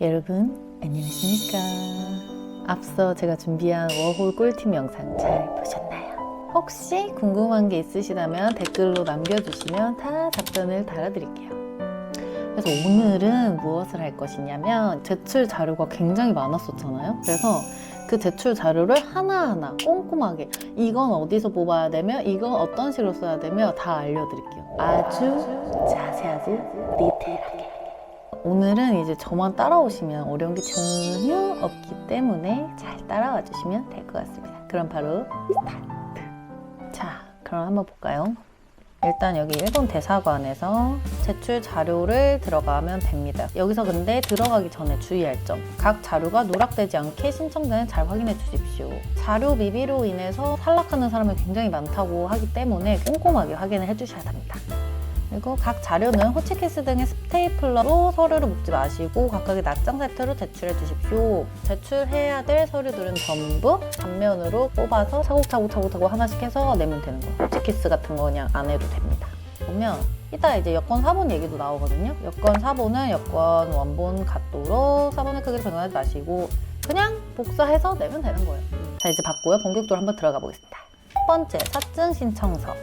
여러분 안녕하십니까. 앞서 제가 준비한 워홀 꿀팁 영상 잘 보셨나요? 혹시 궁금한 게 있으시다면 댓글로 남겨주시면 다 답변을 달아드릴게요. 그래서 오늘은 무엇을 할 것이냐면 제출 자료가 굉장히 많았었잖아요. 그래서 그 제출 자료를 하나하나 꼼꼼하게 이건 어디서 뽑아야 되며 이건 어떤 식으로 써야 되며 다 알려드릴게요. 아주 자세하고 디테일하게. 오늘은 이제 저만 따라오시면 어려운 게 전혀 없기 때문에 잘 따라와 주시면 될 것 같습니다. 그럼 바로 스타트! 자, 그럼 한번 볼까요? 일단 여기 일본 대사관에서 제출 자료를 들어가면 됩니다. 여기서 근데 들어가기 전에 주의할 점. 각 자료가 누락되지 않게 신청자는 잘 확인해 주십시오. 자료 미비로 인해서 탈락하는 사람이 굉장히 많다고 하기 때문에 꼼꼼하게 확인을 해 주셔야 합니다. 그리고 각 자료는 호치키스 등의 스테이플러로 서류를 묶지 마시고 각각의 낱장 세트로 제출해 주십시오. 제출해야 될 서류들은 전부 단면으로 뽑아서 차곡차곡 하나씩 해서 내면 되는 거예요. 호치키스 같은 거 그냥 안 해도 됩니다. 보면 이따 이제 여권 사본 얘기도 나오거든요. 여권 사본은 여권 원본 갓도로 사본의 크기를 변경하지 마시고 그냥 복사해서 내면 되는 거예요. 자, 이제 받고요. 본격적으로 한번 들어가 보겠습니다. 첫 번째, 사증 신청서.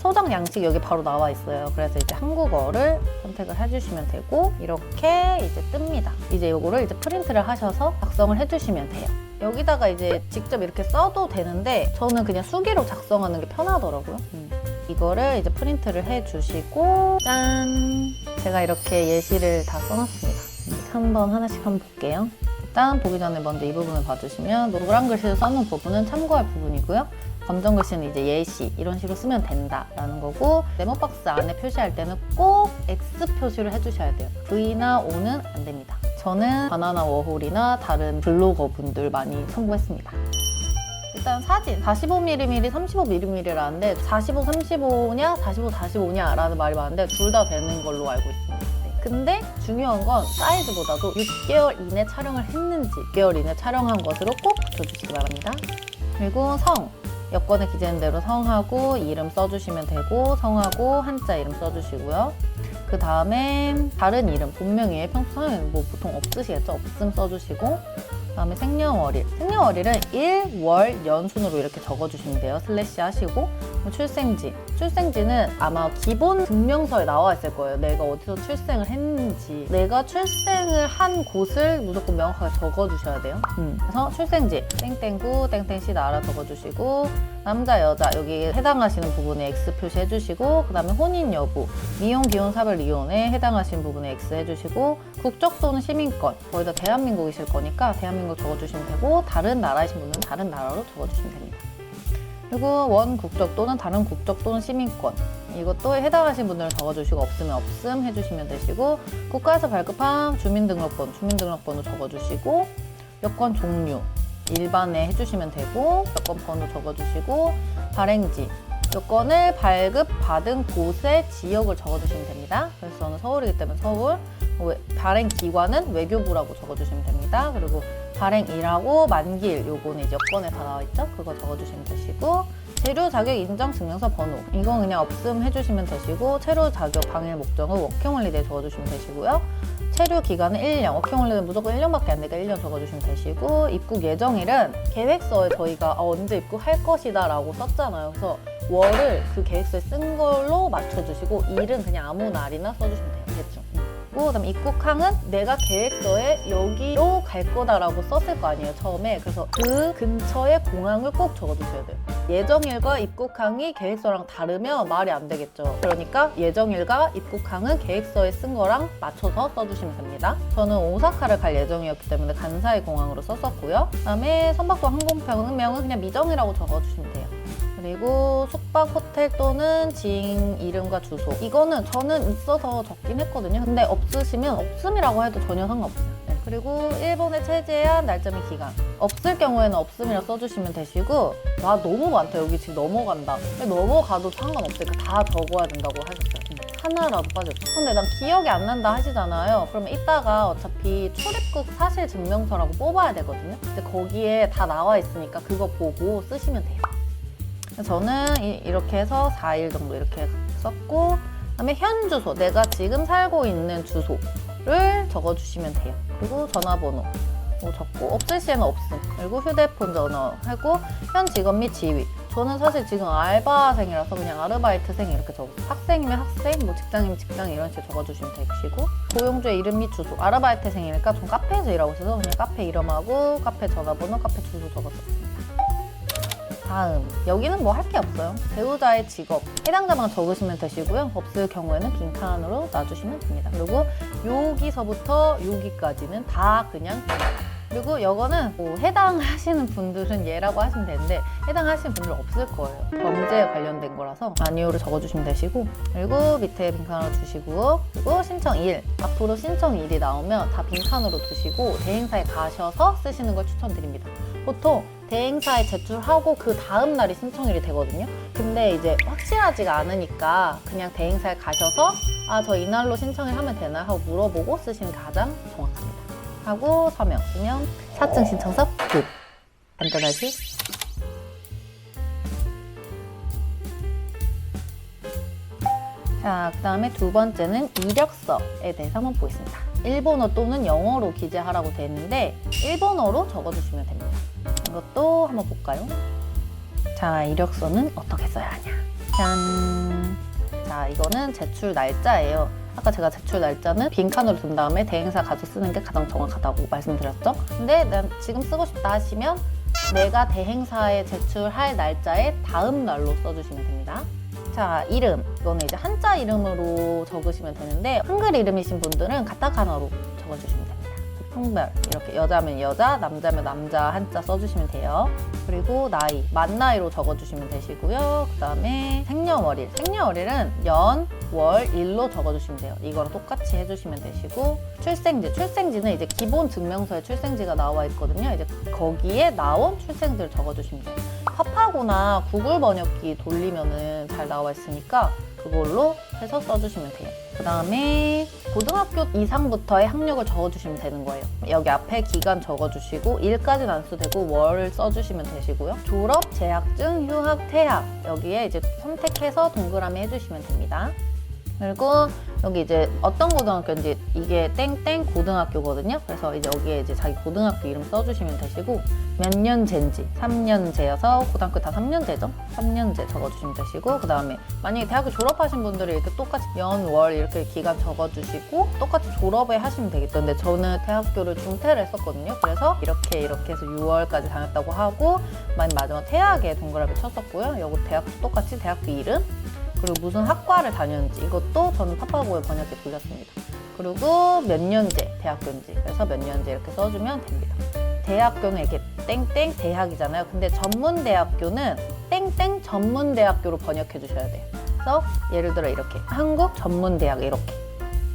소정 양식 여기 바로 나와 있어요. 그래서 이제 한국어를 선택을 해주시면 되고 이렇게 이제 뜹니다. 이제 요거를 이제 프린트를 하셔서 작성을 해주시면 돼요. 여기다가 이제 직접 이렇게 써도 되는데 저는 그냥 수기로 작성하는 게 편하더라고요. 이거를 이제 프린트를 해주시고 짠! 제가 이렇게 예시를 다 써놨습니다. 한번 하나씩 한번 볼게요. 일단 보기 전에 먼저 이 부분을 봐주시면 노란 글씨를 써놓은 부분은 참고할 부분이고요. 검정 글씨는 이제 예시 이런 식으로 쓰면 된다라는 거고 네모 박스 안에 표시할 때는 꼭 X 표시를 해주셔야 돼요. V나 O는 안 됩니다. 저는 바나나 워홀이나 다른 블로거 분들 많이 참고했습니다. 일단 사진 45mm, 35mm라는데 45, 35냐 45, 45냐 라는 말이 많은데 둘 다 되는 걸로 알고 있습니다. 근데 중요한 건 사이즈보다도 6개월 이내 촬영을 했는지 6개월 이내 촬영한 것으로 꼭 붙여주시기 바랍니다. 그리고 성 여권에 기재된 대로 성하고 이름 써주시면 되고 성하고 한자 이름 써주시고요. 그 다음에 다른 이름 본명이에요. 평소에 뭐 보통 없으시겠죠? 없음 써주시고 그 다음에 생년월일 생년월일은 일, 월, 년 순으로 이렇게 적어주시면 돼요. 슬래시 하시고 출생지 출생지는 아마 기본 증명서에 나와 있을 거예요. 내가 어디서 출생을 했는지 내가 출생을 한 곳을 무조건 명확하게 적어주셔야 돼요. 그래서 출생지 땡땡구 땡땡시 나라 적어주시고 남자 여자 여기 해당하시는 부분에 X 표시해주시고 그 다음에 혼인 여부 미혼 기혼 사별 이혼에 해당하시는 부분에 X 해주시고 국적 또는 시민권 거의 다 대한민국이실 거니까 대한민국 적어주시면 되고 다른 나라이신 분은 다른 나라로 적어주시면 됩니다. 그리고 원 국적 또는 다른 국적 또는 시민권 이것도 해당하신 분들은 적어주시고 없으면 없음 해주시면 되시고 국가에서 발급한 주민등록번호 적어주시고 여권 종류 일반에 해주시면 되고 여권 번호 적어주시고 발행지 여권을 발급받은 곳의 지역을 적어주시면 됩니다. 그래서 저는 서울이기 때문에 서울 발행 기관은 외교부라고 적어주시면 됩니다. 그리고 발행일하고 만기일 요거는 이제 여권에 다 나와있죠? 그거 적어주시면 되시고 체류 자격 인정 증명서 번호 이건 그냥 없음 해주시면 되시고 체류 자격 당일 목적은 워킹홀리데이 적어주시면 되시고요. 체류 기간은 1년 워킹홀리데이는 무조건 1년밖에 안 되니까 1년 적어주시면 되시고 입국 예정일은 계획서에 저희가 언제 입국할 것이다 라고 썼잖아요. 그래서 월을 그 계획서에 쓴 걸로 맞춰주시고 일은 그냥 아무 날이나 써주시면 돼요. 대충. 그다음 입국항은 내가 계획서에 여기로 갈 거다라고 썼을 거 아니에요 처음에. 그래서 그 근처의 공항을 꼭 적어주셔야 돼요. 예정일과 입국항이 계획서랑 다르면 말이 안 되겠죠. 그러니까 예정일과 입국항은 계획서에 쓴 거랑 맞춰서 써주시면 됩니다. 저는 오사카를 갈 예정이었기 때문에 간사이 공항으로 썼었고요. 그다음에 선박도 항공편명은 그냥 미정이라고 적어주시면 돼요. 그리고 숙박 호텔 또는 지인 이름과 주소 이거는 저는 있어서 적긴 했거든요. 근데 없으시면 없음이라고 해도 전혀 상관없어요. 네. 그리고 일본에 체제한 날짜및 기간 없을 경우에는 없음이라 써주시면 되시고 와 너무 많다 여기 지금 넘어간다 넘어가도 상관없으니까 다 적어야 된다고 하셨어요. 하나라도 빠졌죠. 근데 난 기억이 안 난다 하시잖아요. 그러면 이따가 어차피 출입국 사실 증명서라고 뽑아야 되거든요. 근데 거기에 다 나와 있으니까 그거 보고 쓰시면 돼요. 저는 이렇게 해서 4일 정도 이렇게 썼고 그다음에 현 주소 내가 지금 살고 있는 주소 를 적어주시면 돼요. 그리고 전화번호 적고 없을 시에는 없음. 그리고 휴대폰 전화하고 현 직업 및 지위. 저는 사실 지금 알바생이라서 그냥 아르바이트생 이렇게 적어요. 학생이면 학생, 뭐 직장이면 직장 이런 식으로 적어주시면 되시고 고용주의 이름 및 주소. 아르바이트생이니까 전 카페에서 일하고 있어서 그냥 카페 이름하고 카페 전화번호, 카페 주소 적었습니다. 다음, 여기는 뭐 할 게 없어요. 배우자의 직업, 해당자만 적으시면 되시고요. 없을 경우에는 빈칸으로 놔주시면 됩니다. 그리고 여기서부터 여기까지는 다 그냥 그리고 이거는 뭐 해당하시는 분들은 얘라고 하시면 되는데 해당하시는 분들 없을 거예요. 범죄에 관련된 거라서 아니오를 적어주시면 되시고 그리고 밑에 빈칸으로 주시고 그리고 신청일 앞으로 신청일이 나오면 다 빈칸으로 두시고 대행사에 가셔서 쓰시는 걸 추천드립니다. 보통 대행사에 제출하고 그 다음 날이 신청일이 되거든요. 근데 이제 확실하지가 않으니까 그냥 대행사에 가셔서 저 이날로 신청을 하면 되나요? 하고 물어보고 쓰시는 게 가장 정확합니다. 하고 서명 쓰면 사증 신청서 끝. 간단하지? 자, 그 다음에 두 번째는 이력서에 대해서 한번 보겠습니다. 일본어 또는 영어로 기재하라고 되어 있는데 일본어로 적어주시면 됩니다. 이것도 한번 볼까요? 자, 이력서는 어떻게 써야 하냐? 짠! 자, 이거는 제출 날짜예요. 아까 제가 제출 날짜는 빈칸으로 둔 다음에 대행사 가서 쓰는 게 가장 정확하다고 말씀드렸죠? 근데 난 지금 쓰고 싶다 하시면 내가 대행사에 제출할 날짜의 다음 날로 써주시면 됩니다. 자, 이름. 이거는 이제 한자 이름으로 적으시면 되는데 한글 이름이신 분들은 가타카나로 적어주시면 됩니다. 성별, 이렇게 여자면 여자, 남자면 남자 한자 써주시면 돼요. 그리고 나이, 만 나이로 적어주시면 되시고요. 그 다음에 생년월일. 생년월일은 연, 월, 일로 적어주시면 돼요. 이거랑 똑같이 해주시면 되시고 출생지. 출생지는 이제 기본 증명서에 출생지가 나와 있거든요. 이제 거기에 나온 출생지를 적어주시면 돼요. 팝하고나 구글 번역기 돌리면은 잘 나와 있으니까 그걸로 해서 써주시면 돼요. 그 다음에 고등학교 이상부터의 학력을 적어주시면 되는 거예요. 여기 앞에 기간 적어주시고 일까지는 안 써도 되고 월 써주시면 되시고요. 졸업, 재학증, 휴학, 퇴학 여기에 이제 선택해서 동그라미 해주시면 됩니다. 그리고 여기 이제 어떤 고등학교인지 이게 땡땡 고등학교거든요. 그래서 이제 여기에 이제 자기 고등학교 이름 써주시면 되시고 몇 년제인지 3년제여서 고등학교 다 3년제죠. 3년제 적어주시면 되시고 그 다음에 만약에 대학교 졸업하신 분들이 이렇게 똑같이 연, 월 이렇게 기간 적어주시고 똑같이 졸업에 하시면 되겠죠. 근데 저는 대학교를 중퇴를 했었거든요. 그래서 이렇게 해서 6월까지 다녔다고 하고 마지막 퇴학에 동그라미 쳤었고요. 여기 대학도 똑같이 대학교 이름 그리고 무슨 학과를 다녔는지 이것도 저는 파파고에 번역기 돌렸습니다. 그리고 몇 년제 대학교인지 그래서 몇 년제 이렇게 써주면 됩니다. 대학교는 이렇게 땡땡 대학이잖아요. 근데 전문대학교는 땡땡 전문대학교로 번역해 주셔야 돼요. 그래서 예를 들어 이렇게 한국 전문대학 이렇게.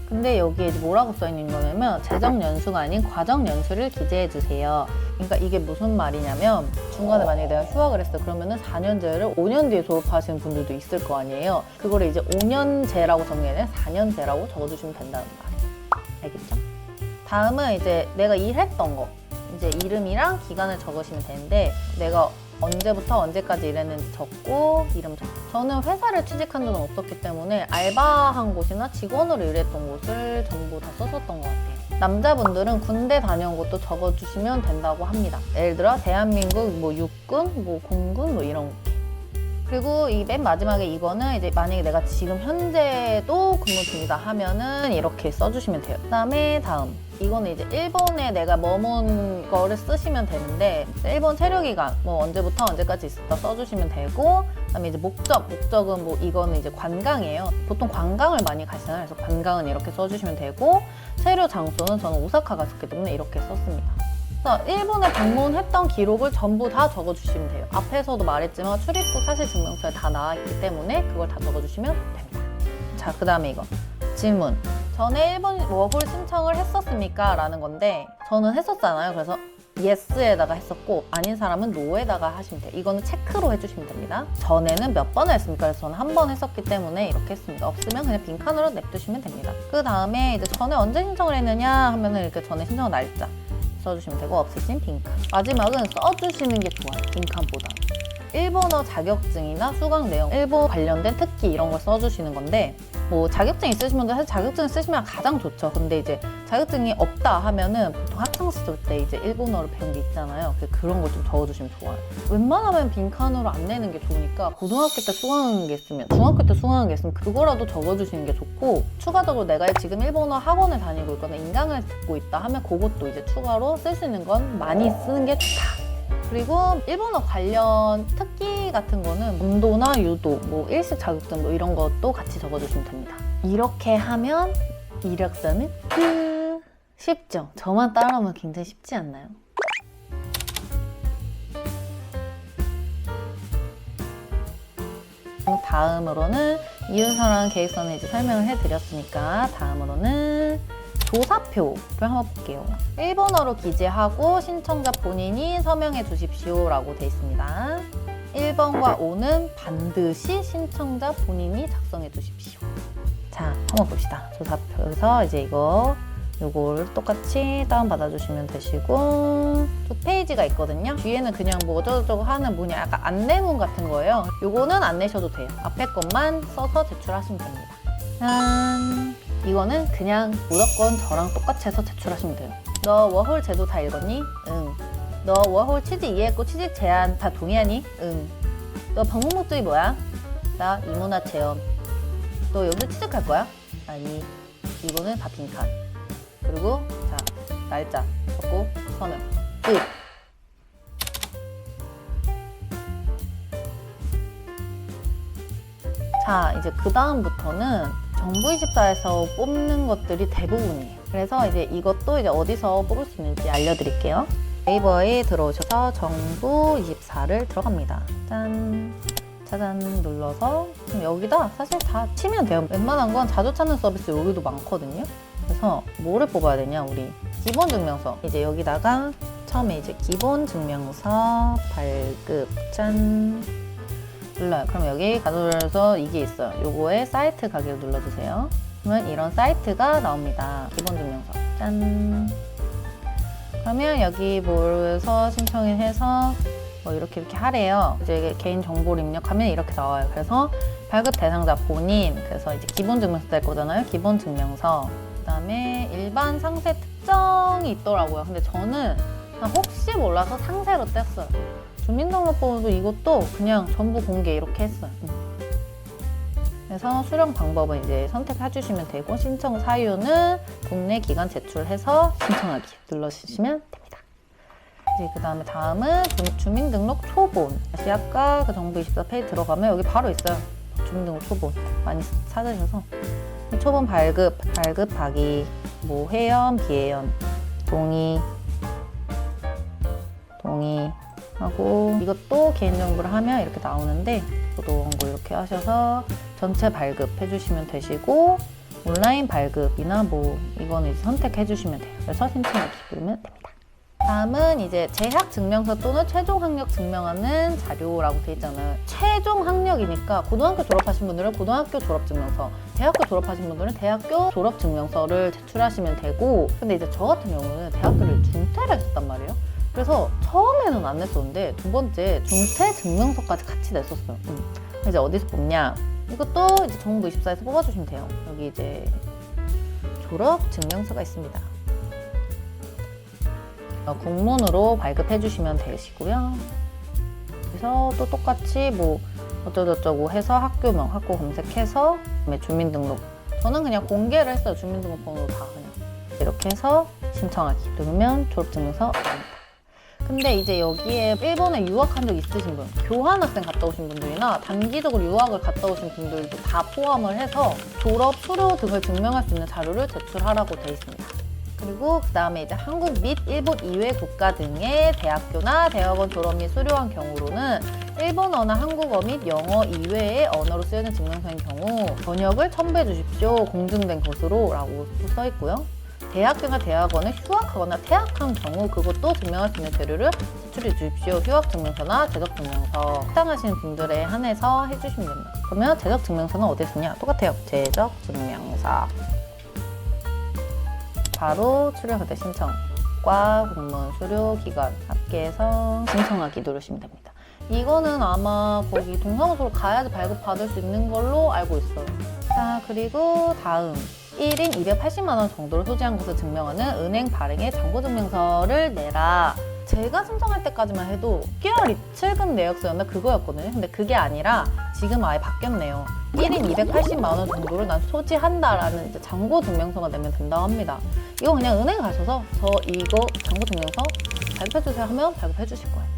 근데 여기에 뭐라고 써있는 거냐면 재정연수가 아닌 과정연수를 기재해 주세요. 그러니까 이게 무슨 말이냐면 중간에 만약에 내가 휴학을 했어 그러면은 4년제를 5년 뒤에 졸업하시는 분들도 있을 거 아니에요. 그거를 이제 5년제라고 정리해 아니라 4년제라고 적어주시면 된다는 말이에요. 알겠죠? 다음은 이제 내가 일했던 거 이제 이름이랑 기간을 적으시면 되는데 내가 언제부터 언제까지 일했는지 적고 이름 적고 저는 회사를 취직한 적은 없었기 때문에 알바한 곳이나 직원으로 일했던 곳을 전부 다 썼었던 것 같아요. 남자분들은 군대 다녀온 것도 적어주시면 된다고 합니다. 예를 들어 대한민국 뭐 육군, 뭐 공군 뭐 이런 거. 그리고 이 맨 마지막에 이거는 이제 만약에 내가 지금 현재도 근무 중이다 하면은 이렇게 써주시면 돼요. 그다음에 다음. 이거는 이제 일본에 내가 머문 거를 쓰시면 되는데 일본 체류기간 뭐 언제부터 언제까지 있었다 써주시면 되고 그다음에 이제 목적은 뭐 이거는 이제 관광이에요. 보통 관광을 많이 가시잖아요. 그래서 관광은 이렇게 써주시면 되고 체류 장소는 저는 오사카 갔었기 때문에 이렇게 썼습니다. 그래서 일본에 방문했던 기록을 전부 다 적어주시면 돼요. 앞에서도 말했지만 출입국 사실증명서에 다 나와있기 때문에 그걸 다 적어주시면 됩니다. 자, 그 다음에 이거 질문. 전에 일본 워홀 신청을 했었습니까? 라는 건데 저는 했었잖아요. 그래서 yes에다가 했었고 아닌 사람은 no에다가 하시면 돼요. 이거는 체크로 해주시면 됩니다. 전에는 몇 번을 했습니까? 그래서 저는 한 번 했었기 때문에 이렇게 했습니다. 없으면 그냥 빈칸으로 냅두시면 됩니다. 그 다음에 이제 전에 언제 신청을 했느냐 하면은 이렇게 전에 신청 날짜 써주시면 되고 없으신 빈칸. 마지막은 써주시는 게 좋아요. 빈칸보다. 일본어 자격증이나 수강 내용, 일본 관련된 특기 이런 걸 써주시는 건데 뭐 자격증 있으신 분들 사실 자격증 쓰시면 가장 좋죠. 근데 이제 자격증이 없다 하면은 보통 학창 시절 때 이제 일본어를 배운 게 있잖아요. 그런 거 좀 적어주시면 좋아요. 웬만하면 빈칸으로 안 내는 게 좋으니까 고등학교 때 수강한 게 있으면, 중학교 때 수강한 게 있으면 그거라도 적어주시는 게 좋고, 추가적으로 내가 지금 일본어 학원을 다니고 있거나 인강을 듣고 있다 하면 그것도 이제 추가로 쓸 수 있는 건 많이 쓰는 게 좋다. 그리고 일본어 관련 특기 같은 거는 검도나 유도, 뭐 일식 자격증 뭐 이런 것도 같이 적어주시면 됩니다. 이렇게 하면 이력서는 끝! 쉽죠? 저만 따라하면 굉장히 쉽지 않나요? 다음으로는 이유서랑 계획서는 이제 설명을 해드렸으니까 다음으로는 조사표를 한번 볼게요. 일본어로 기재하고 신청자 본인이 서명해 주십시오 라고 되어 있습니다. 1번과 5는 반드시 신청자 본인이 작성해 주십시오. 자, 한번 봅시다. 조사표에서 이제 요걸 똑같이 다운받아 주시면 되시고, 2페이지가 있거든요. 뒤에는 그냥 뭐 어쩌고저쩌고 하는 뭐냐 약간 안내문 같은 거예요. 요거는 안 내셔도 돼요. 앞에 것만 써서 제출하시면 됩니다. 이거는 그냥 무조건 저랑 똑같이 해서 제출하시면 돼요. 너 워홀 제도 다 읽었니? 응. 너 워홀 취직 이해했고 취직 제한 다 동의하니? 응. 너 방문 목적이 뭐야? 나 이문화 체험. 너 여기서 취직할 거야? 아니. 이거는 다 빈칸. 그리고 자, 날짜 적고 서명. 끝. 자, 이제 그 다음부터는 정부24에서 뽑는 것들이 대부분이에요. 그래서 이제 이것도 이제 어디서 뽑을 수 있는지 알려드릴게요. 네이버에 들어오셔서 정부24를 들어갑니다. 짠! 짜잔 눌러서 그럼 여기다 사실 다 치면 돼요. 웬만한 건 자주 찾는 서비스 여기도 많거든요. 그래서 뭐를 뽑아야 되냐, 우리 기본 증명서. 이제 여기다가 처음에 이제 기본 증명서 발급 짠 눌러요. 그럼 여기 가져서 이게 있어요. 요거에 사이트 가기를 눌러주세요. 그러면 이런 사이트가 나옵니다. 기본 증명서 짠. 그러면 여기 뭐에서 신청을 해서 뭐 이렇게 하래요. 이제 개인 정보를 입력하면 이렇게 나와요. 그래서 발급 대상자 본인, 그래서 이제 기본 증명서 될 거잖아요. 기본 증명서. 그다음에 일반 상세 특정이 있더라고요. 근데 저는 그냥 혹시 몰라서 상세로 뗐어요. 주민등록번호도 이것도 그냥 전부 공개 이렇게 했어요. 그래서 수령 방법은 이제 선택해 주시면 되고, 신청 사유는 국내 기관 제출해서 신청하기 눌러주시면 됩니다. 이제 다음은 주민등록 초본. 다시 아까 그 정부24 페이지 들어가면 여기 바로 있어요. 주민등록 초본 많이 찾으셔서 초본 발급하기, 뭐 회원, 비회원, 동의 하고, 이것도 개인정보를 하면 이렇게 나오는데 저도 원고 이렇게 하셔서 전체 발급해 주시면 되시고, 온라인 발급이나 뭐 이거는 이제 선택해 주시면 돼요. 그래서 신청하기 누르면 됩니다. 다음은 이제 재학 증명서 또는 최종 학력 증명하는 자료라고 돼 있잖아요. 최종 학력이니까 고등학교 졸업하신 분들은 고등학교 졸업 증명서, 대학교 졸업하신 분들은 대학교 졸업 증명서를 제출하시면 되고, 근데 이제 저 같은 경우는 대학교를 중퇴를 했었단 말이에요. 그래서 처음에는 안 냈었는데 두 번째 중퇴 증명서까지 같이 냈었어요. 이제 어디서 뽑냐? 이것도 이제 정부24에서 뽑아주시면 돼요. 여기 이제 졸업 증명서가 있습니다. 국문으로 발급해 주시면 되시고요. 그래서 또 똑같이 뭐 어쩌고저쩌고 해서 학교명, 학교 검색해서 주민등록, 저는 그냥 공개를 했어요. 주민등록번호 다 그냥 이렇게 해서 신청하기 누르면 졸업증명서 나옵니다. 근데 이제 여기에 일본에 유학한 적 있으신 분, 교환학생 갔다 오신 분들이나 단기적으로 유학을 갔다 오신 분들도 다 포함을 해서 졸업 수료 등을 증명할 수 있는 자료를 제출하라고 되어 있습니다. 그리고 그 다음에 이제 한국 및 일본 이외 국가 등의 대학교나 대학원 졸업 및 수료한 경우로는 일본어나 한국어 및 영어 이외의 언어로 쓰여진 증명서인 경우 번역을 첨부해 주십시오. 공증된 것으로 라고 써 있고요. 대학교나 대학원에 휴학하거나 퇴학한 경우 그것도 증명할 수 있는 자료를 제출해 주십시오. 휴학증명서나 재적증명서 해당하시는 분들에 한해서 해주시면 됩니다. 그러면 재적증명서는 어디에 쓰냐? 똑같아요. 재적증명서 바로 출연료대 신청과 공무원 수료 기간 합계해서 신청하기 누르시면 됩니다. 이거는 아마 거기 동사무소로 가야지 발급받을 수 있는 걸로 알고 있어요. 자, 그리고 다음 1인 280만 원 정도를 소지한 것을 증명하는 은행 발행의 잔고증명서를 내라. 제가 신청할 때까지만 해도 6개월 입출금 내역서였나 그거였거든요. 근데 그게 아니라 지금 아예 바뀌었네요. 1인 280만 원 정도를 난 소지한다라는 이제 잔고증명서가 내면 된다고 합니다. 이거 그냥 은행 가셔서 저 이거 잔고증명서 발급해주세요 하면 발급해 주실 거예요.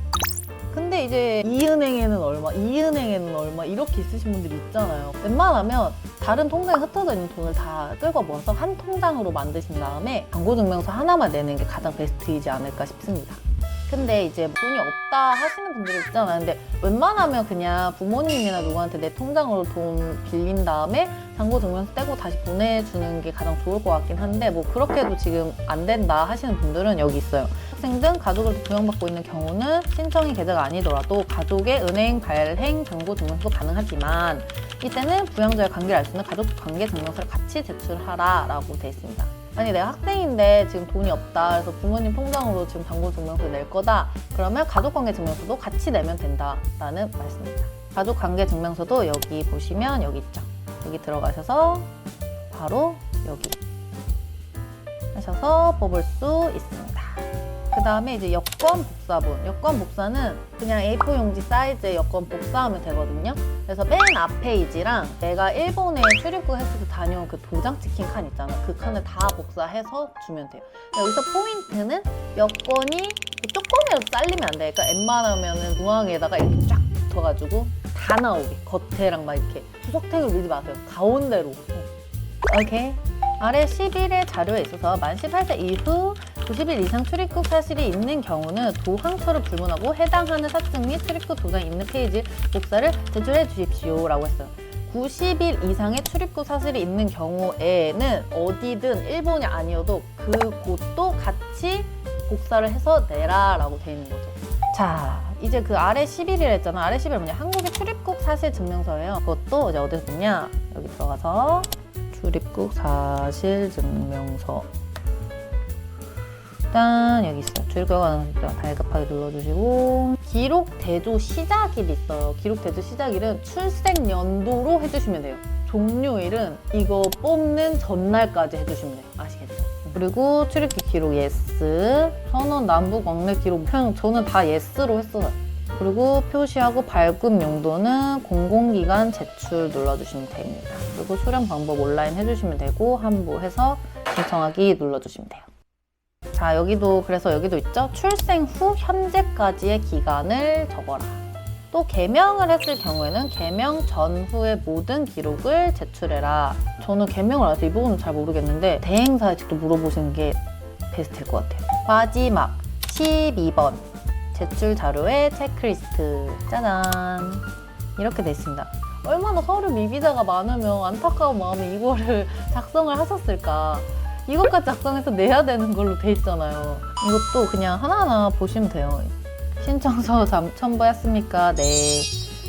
근데 이제 이 은행에는 얼마, 이 은행에는 얼마 이렇게 있으신 분들이 있잖아요. 웬만하면 다른 통장에 흩어져 있는 돈을 다 끌고 모아서 한 통장으로 만드신 다음에 잔고증명서 하나만 내는 게 가장 베스트이지 않을까 싶습니다. 근데 이제 돈이 없다 하시는 분들이 있잖아요. 근데 웬만하면 그냥 부모님이나 누구한테 내 통장으로 돈 빌린 다음에 잔고증명서 떼고 다시 보내주는 게 가장 좋을 것 같긴 한데 뭐 그렇게 해도 지금 안 된다 하시는 분들은 여기 있어요. 학생 등 가족을 부양받고 있는 경우는 신청이 계좌가 아니더라도 가족의 은행 발행 잔고증명서도 가능하지만 이때는 부양자의 관계를 알 수 있는 가족 관계 증명서를 같이 제출하라 라고 되어 있습니다. 아니 내가 학생인데 지금 돈이 없다 그래서 부모님 통장으로 지금 잔고증명서를 낼 거다 그러면 가족관계증명서도 같이 내면 된다라는 말씀입니다. 가족관계증명서도 여기 보시면 여기 있죠. 여기 들어가셔서 바로 여기 하셔서 뽑을 수 있습니다. 그 다음에 이제 여권 복사본. 여권 복사는 그냥 A4 용지 사이즈의 여권 복사하면 되거든요. 그래서 맨 앞 페이지랑 내가 일본에 출입국 했을 때 다녀온 그 도장 찍힌 칸 있잖아. 그 칸을 다 복사해서 주면 돼요. 여기서 포인트는 여권이 조금이라도 잘리면 안 돼. 그러니까 웬만하면은 중앙에다가 이렇게 쫙 붙어가지고 다 나오게. 겉에랑 막 이렇게 수석택을 넣지 마세요. 가운데로. 오케이. 아래 11의 자료에 있어서 만 18세 이후 90일 이상 출입국 사실이 있는 경우는 도항처를 불문하고 해당하는 사증 및 출입국 도장이 있는 페이지 복사를 제출해 주십시오 라고 했어요. 90일 이상의 출입국 사실이 있는 경우에는 어디든 일본이 아니어도 그곳도 같이 복사를 해서 내라 라고 돼 있는 거죠. 자, 이제 그 아래 11이라 했잖아. 아래 11은 뭐냐? 한국의 출입국 사실 증명서예요. 그것도 이제 어디서 보냐? 여기 들어가서 출입국 사실 증명서. 일단 여기 있어요. 출입국은 발급하게 눌러주시고 기록 대조 시작일이 있어요. 기록 대조 시작일은 출생 연도로 해주시면 돼요. 종료일은 이거 뽑는 전날까지 해주시면 돼요. 아시겠죠? 그리고 출입국 기록 예스, 선원 남북 왕래 기록 그냥 저는 다 예스로 했어요. 그리고 표시하고 발급 용도는 공공기관 제출 눌러주시면 됩니다. 그리고 수령 방법 온라인 해주시면 되고 환부해서 신청하기 눌러주시면 돼요. 자, 여기도 그래서 여기도 있죠. 출생 후 현재까지의 기간을 적어라. 또 개명을 했을 경우에는 개명 전후의 모든 기록을 제출해라. 저는 개명을 안 해서 이 부분은 잘 모르겠는데 대행사에 직접 물어보시는 게 베스트일 것 같아요. 마지막 12번 제출 자료의 체크리스트. 짜잔, 이렇게 돼 있습니다. 얼마나 서류 미비자가 많으면 안타까운 마음에 이거를 작성을 하셨을까. 이것까지 작성해서 내야 되는 걸로 돼 있잖아요. 이것도 그냥 하나하나 보시면 돼요. 신청서 첨부했습니까? 네.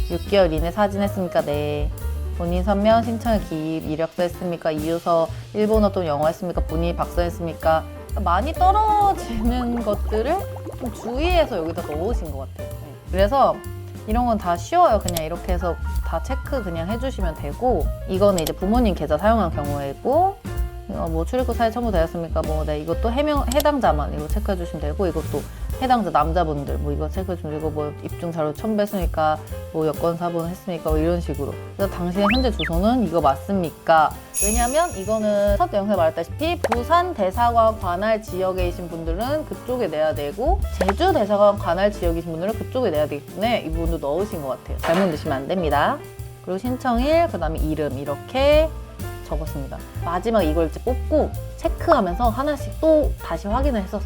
6개월 이내 사진했습니까? 네. 본인 서면 신청의 기입 이력서 했습니까? 이유서 일본어 또는 영어 했습니까? 본인이 박사했습니까? 많이 떨어지는 것들을 좀 주의해서 여기다 넣으신 것 같아요. 네. 그래서 이런 건 다 쉬워요. 그냥 이렇게 해서 다 체크 그냥 해주시면 되고 이거는 이제 부모님 계좌 사용한 경우이고 뭐 출입국 사실 첨부되었습니까? 뭐 네, 이것도 해당자만 이거 체크해 주시면 되고 이것도 해당자 남자분들 뭐 이거 체크해 주시면 되고 뭐 입증 자료 첨부했습니까? 뭐 여권 사본 했습니까? 뭐 이런 식으로. 그래서 당신의 현재 주소는 이거 맞습니까? 왜냐면 이거는 첫 영상에 말했다시피 부산 대사관 관할 지역에 계신 분들은 그쪽에 내야 되고 제주 대사관 관할 지역에 계신 분들은 그쪽에 내야 되기 때문에 이 부분도 넣으신 것 같아요. 잘못 넣으시면 안 됩니다. 그리고 신청일, 그 다음에 이름 이렇게 적었습니다. 마지막 이걸 이제 뽑고 체크하면서 하나씩 또 다시 확인을 했었어.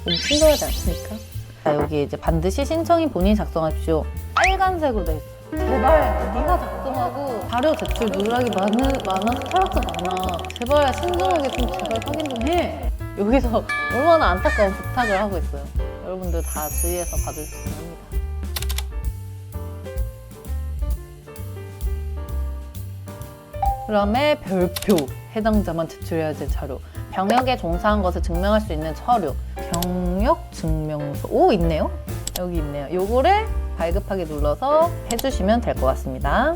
너무 친절하지 않습니까? 자, 여기 이제 반드시 신청인 본인이 작성하십시오. 빨간색으로 돼 있어요. 제발 네가 작성하고 자료 제출 누락이 많아서 탈락자 많아. 제발 신중하게 좀 제발 확인 좀 해. 여기서 얼마나 안타까운 부탁을 하고 있어요. 여러분들 다 주의해서 봐주셨으면 합니다. 그다음에 별표, 해당자만 제출해야 될 자료. 병역에 종사한 것을 증명할 수 있는 서류. 병역 증명서. 오, 있네요. 여기 있네요. 요거를 발급하기 눌러서 해주시면 될 것 같습니다.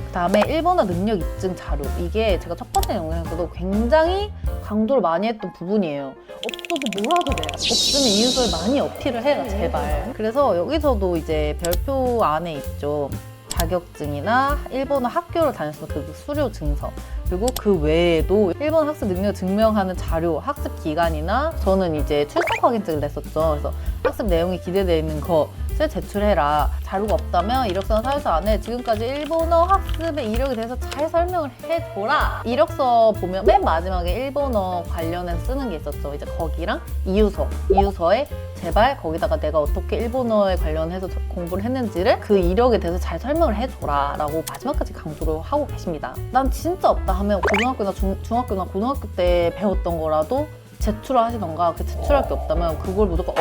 그 다음에 일본어 능력 입증 자료. 이게 제가 첫 번째 영상에서도 굉장히 강조를 많이 했던 부분이에요. 없어도 뭐라도 돼. 없으면 이유서에 많이 어필을 해라, 제발. 그래서 여기서도 이제 별표 안에 있죠. 자격증이나 일본어 학교를 다녔으면 그 수료 증서, 그리고 그 외에도 일본 학습 능력을 증명하는 자료, 학습 기간이나 저는 이제 출석 확인증을 냈었죠. 그래서 학습 내용이 기재되어 있는 것을 제출해라. 자료가 없다면 이력서나 사유서 안에 지금까지 일본어 학습의 이력에 대해서 잘 설명을 해줘라. 이력서 보면 맨 마지막에 일본어 관련해서 쓰는 게 있었죠. 이제 거기랑 이유서에 제발 거기다가 내가 어떻게 일본어에 관련해서 공부를 했는지를 그 이력에 대해서 잘 설명을 해줘라 라고 마지막까지 강조를 하고 계십니다. 난 진짜 없다 하면 고등학교나 중학교나 고등학교 때 배웠던 거라도 제출을 하시던가, 그 제출할 게 없다면 그걸 무조건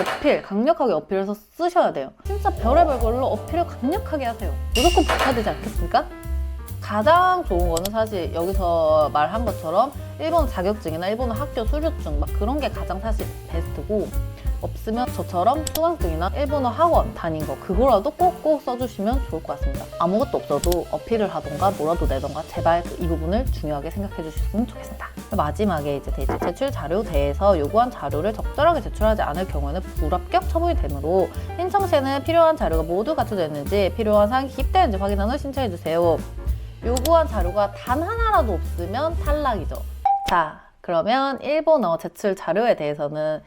강력하게 어필해서 쓰셔야 돼요. 진짜 별의별 걸로 어필을 강력하게 하세요. 무조건 붙어야 되지 않겠습니까? 가장 좋은 거는 사실 여기서 말한 것처럼 일본어 자격증이나 일본어 학교 수료증 막 그런 게 가장 사실 베스트고, 없으면 저처럼 수강증이나 일본어 학원 다닌 거 그거라도 꼭꼭 써주시면 좋을 것 같습니다. 아무것도 없어도 어필을 하던가 뭐라도 내던가 제발 이 부분을 중요하게 생각해 주셨으면 좋겠습니다. 마지막에 이제 제출 자료 대에서 요구한 자료를 적절하게 제출하지 않을 경우에는 불합격 처분이 되므로 신청 시에는 필요한 자료가 모두 갖춰져 있는지, 필요한 사항이 기입되는지 확인한 후 신청해 주세요. 요구한 자료가 단 하나라도 없으면 탈락이죠. 자, 그러면 일본어 제출 자료에 대해서는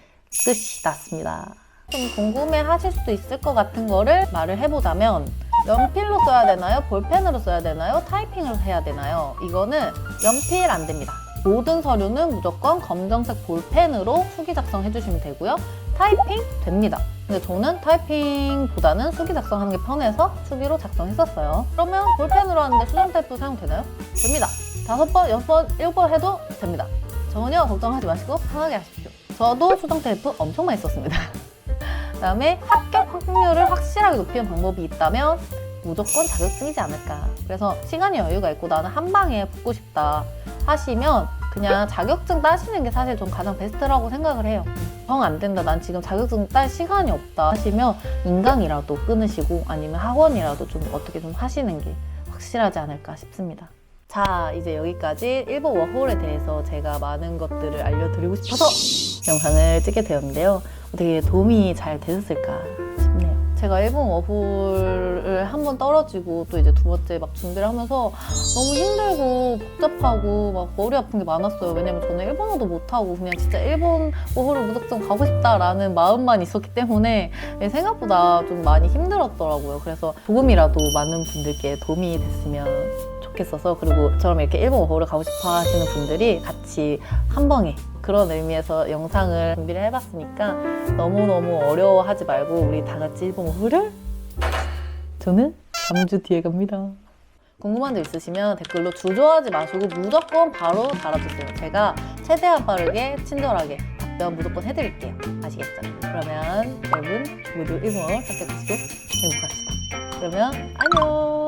끝이 났습니다. 좀 궁금해 하실 수도 있을 것 같은 거를 말을 해보자면, 연필로 써야 되나요? 볼펜으로 써야 되나요? 타이핑을 해야 되나요? 이거는 연필 안 됩니다. 모든 서류는 무조건 검정색 볼펜으로 수기 작성해 주시면 되고요. 타이핑 됩니다. 근데 저는 타이핑보다는 수기 작성하는 게 편해서 수기로 작성했었어요. 그러면 볼펜으로 하는데 수정 테이프 사용되나요? 됩니다. 5번, 6번, 7번 해도 됩니다. 전혀 걱정하지 마시고 편하게 하십시오. 저도 수정 테이프 엄청 많이 썼습니다. 그다음에 합격 확률을 확실하게 높이는 방법이 있다면 무조건 자격증이지 않을까. 그래서 시간이 여유가 있고 나는 한 방에 붙고 싶다 하시면 그냥 자격증 따시는 게 사실 좀 가장 베스트라고 생각을 해요. 정 안 된다, 난 지금 자격증 딸 시간이 없다 하시면 인강이라도 끊으시고 아니면 학원이라도 좀 어떻게 좀 하시는 게 확실하지 않을까 싶습니다. 자, 이제 여기까지 일본 워홀에 대해서 제가 많은 것들을 알려드리고 싶어서 영상을 찍게 되었는데요. 어떻게 도움이 잘 되셨을까 싶네요. 제가 일본 워홀을 한번 떨어지고 또 이제 두 번째 막 준비를 하면서 너무 힘들고 복잡하고 막 머리 아픈 게 많았어요. 왜냐면 저는 일본어도 못하고 그냥 진짜 일본 워홀을 무작정 가고 싶다라는 마음만 있었기 때문에 생각보다 좀 많이 힘들었더라고요. 그래서 조금이라도 많은 분들께 도움이 됐으면 좋겠어서, 그리고 저처럼 이렇게 일본 워홀을 가고 싶어 하시는 분들이 같이 한 방에 그런 의미에서 영상을 준비를 해봤으니까 너무너무 어려워하지 말고 우리 다 같이 일본 워홀을, 저는 3주 뒤에 갑니다. 궁금한 데 있으시면 댓글로 주저하지 마시고 무조건 바로 달아주세요. 제가 최대한 빠르게 친절하게 답변 무조건 해드릴게요. 아시겠죠? 그러면 여러분 모두 일본 워홀 합격하시고 행복합시다. 그러면 안녕.